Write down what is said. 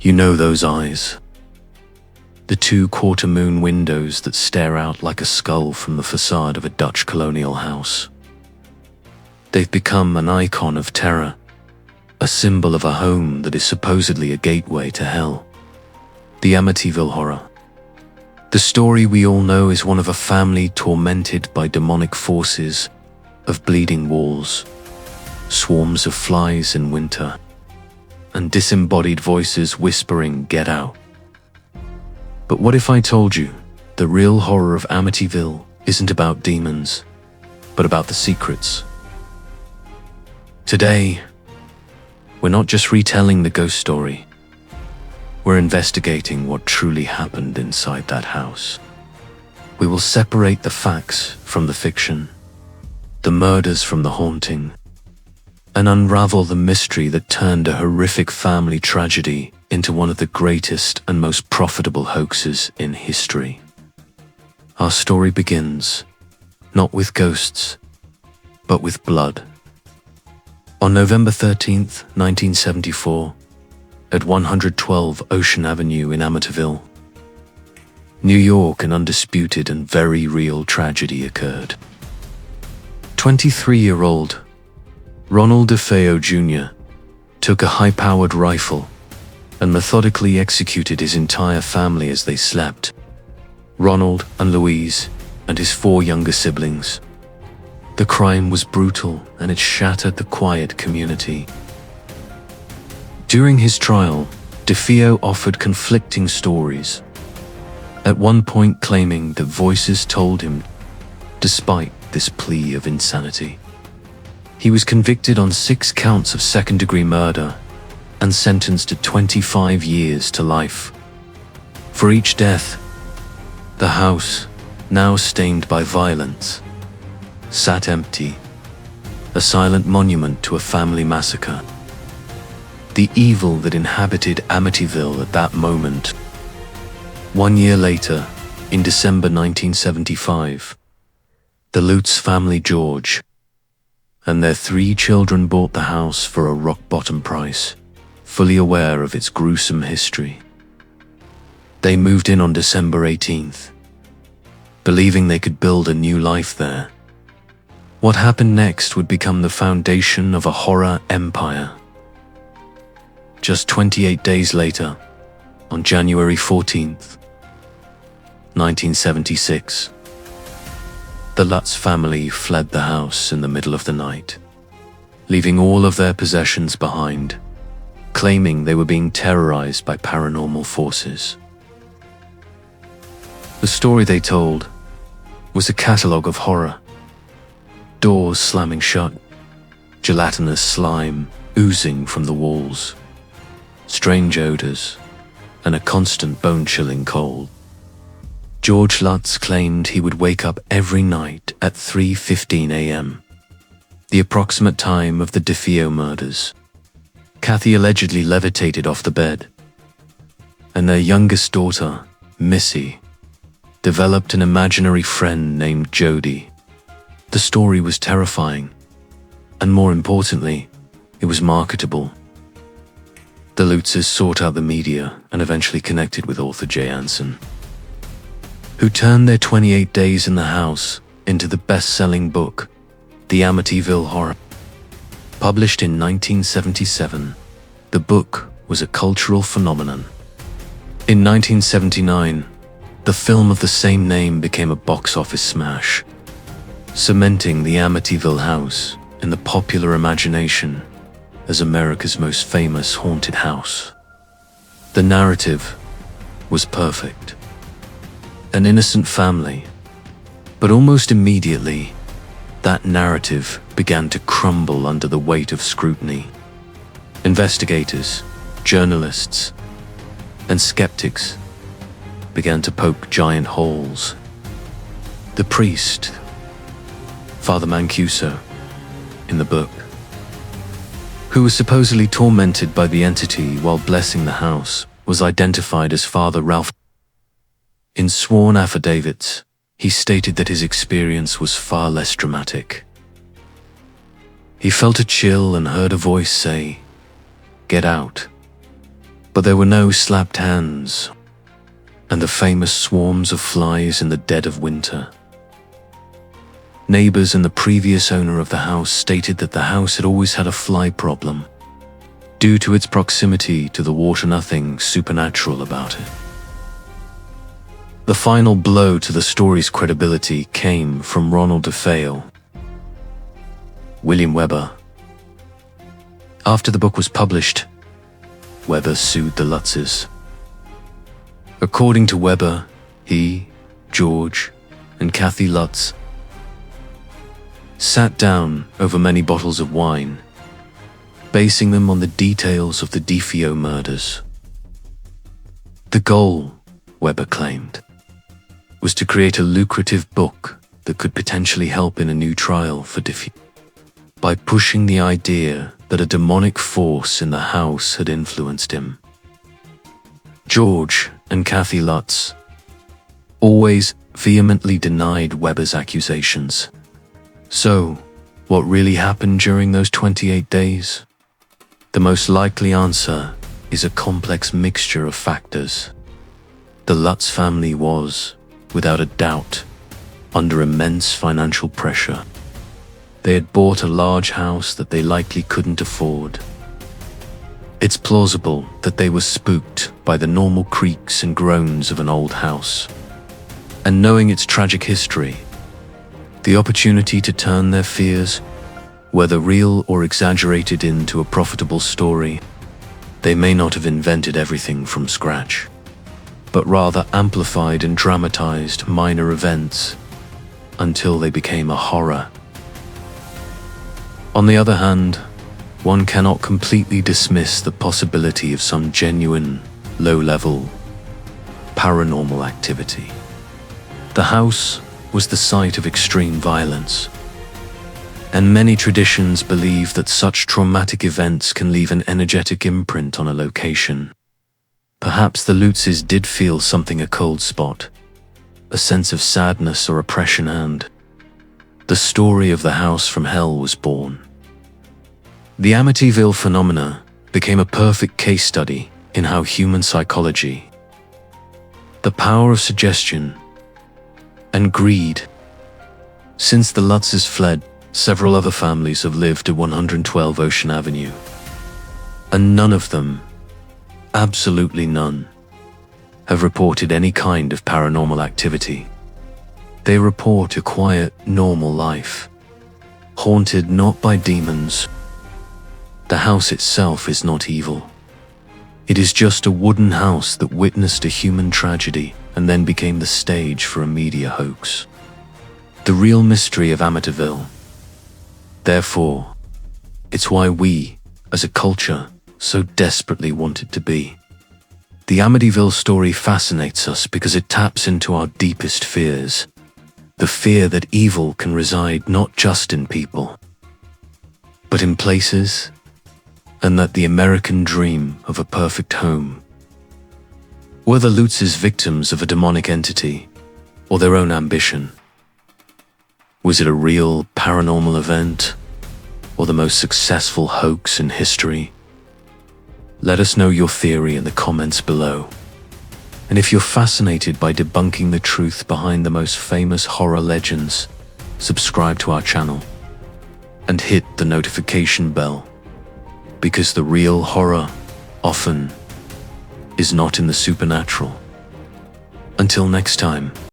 You know those eyes. The two quarter-moon windows that stare out like a skull from the facade of a Dutch colonial house. They've become an icon of terror, a symbol of a home that is supposedly a gateway to hell. The Amityville Horror. The story we all know is one of a family tormented by demonic forces, of bleeding walls, swarms of flies in winter, and disembodied voices whispering, "Get out." But what if I told you the real horror of Amityville isn't about demons, but about the secrets? Today, we're not just retelling the ghost story. We're investigating what truly happened inside that house. We will separate the facts from the fiction, the murders from the haunting, and unravel the mystery that turned a horrific family tragedy into one of the greatest and most profitable hoaxes in history. Our story begins, not with ghosts, but with blood. On November 13th, 1974, at 112 Ocean Avenue in Amityville, New York, an undisputed and very real tragedy occurred. 23-year-old Ronald DeFeo Jr. took a high-powered rifle and methodically executed his entire family as they slept. Ronald and Louise and his 4 younger siblings. The crime was brutal and it shattered the quiet community. During his trial, DeFeo offered conflicting stories, at one point claiming that voices told him, despite this plea of insanity. He was convicted on 6 counts of second-degree murder and sentenced to 25 years to life. For each death, the house, now stained by violence, sat empty, a silent monument to a family massacre. The evil that inhabited Amityville at that moment. 1 year later, in December 1975, the Lutz family, George, and their 3 children bought the house for a rock-bottom price, fully aware of its gruesome history. They moved in on December 18th, believing they could build a new life there. What happened next would become the foundation of a horror empire. Just 28 days later, on January 14th, 1976, the Lutz family fled the house in the middle of the night, leaving all of their possessions behind, claiming they were being terrorized by paranormal forces. The story they told was a catalogue of horror. Doors slamming shut, gelatinous slime oozing from the walls, strange odors, and a constant bone-chilling cold. George Lutz claimed he would wake up every night at 3:15 a.m., the approximate time of the DeFeo murders. Kathy allegedly levitated off the bed, and their youngest daughter, Missy, developed an imaginary friend named Jody. The story was terrifying, and more importantly, it was marketable. The Lutzes sought out the media and eventually connected with author Jay Anson, who turned their 28 days in the house into the best-selling book, The Amityville Horror. Published in 1977, the book was a cultural phenomenon. In 1979, the film of the same name became a box office smash, cementing the Amityville house in the popular imagination as America's most famous haunted house. The narrative was perfect. An innocent family, but almost immediately, that narrative began to crumble under the weight of scrutiny. Investigators, journalists, and skeptics began to poke giant holes. The priest, Father Mancuso, in the book, who was supposedly tormented by the entity while blessing the house, was identified as Father Ralph. In sworn affidavits, he stated that his experience was far less dramatic. He felt a chill and heard a voice say, "Get out." But there were no slapped hands, and the famous swarms of flies in the dead of winter. Neighbors and the previous owner of the house stated that the house had always had a fly problem, due to its proximity to the water. Nothing supernatural about it. The final blow to the story's credibility came from Ronald DeFeo. William Weber. After the book was published, Weber sued the Lutzes. According to Weber, he, George, and Kathy Lutz sat down over many bottles of wine, basing them on the details of the DeFeo murders. The goal, Weber claimed, was to create a lucrative book that could potentially help in a new trial for DeFeo, by pushing the idea that a demonic force in the house had influenced him. George and Kathy Lutz always vehemently denied Weber's accusations. So, what really happened during those 28 days? The most likely answer is a complex mixture of factors. The Lutz family was, without a doubt, under immense financial pressure. They had bought a large house that they likely couldn't afford. It's plausible that they were spooked by the normal creaks and groans of an old house. And knowing its tragic history, the opportunity to turn their fears, whether real or exaggerated, into a profitable story, they may not have invented everything from scratch, but rather amplified and dramatized minor events until they became a horror. On the other hand, one cannot completely dismiss the possibility of some genuine, low-level, paranormal activity. The house was the site of extreme violence, and many traditions believe that such traumatic events can leave an energetic imprint on a location. Perhaps the Lutzes did feel something, a cold spot, a sense of sadness or oppression, and the story of the house from hell was born. The Amityville phenomena became a perfect case study in how human psychology, the power of suggestion, and greed. Since the Lutzes fled, several other families have lived at 112 Ocean Avenue, and none of them, absolutely none, have reported any kind of paranormal activity. They report a quiet, normal life, haunted not by demons. The house itself is not evil. It is just a wooden house that witnessed a human tragedy and then became the stage for a media hoax. The real mystery of Amityville. Therefore, it's why we, as a culture, so desperately want it to be. The Amityville story fascinates us because it taps into our deepest fears. The fear that evil can reside not just in people, but in places, and that the American dream of a perfect home. Were the Lutzes victims of a demonic entity, or their own ambition? Was it a real paranormal event, or the most successful hoax in history? Let us know your theory in the comments below. And if you're fascinated by debunking the truth behind the most famous horror legends, subscribe to our channel and hit the notification bell, because the real horror often is not in the supernatural. Until next time.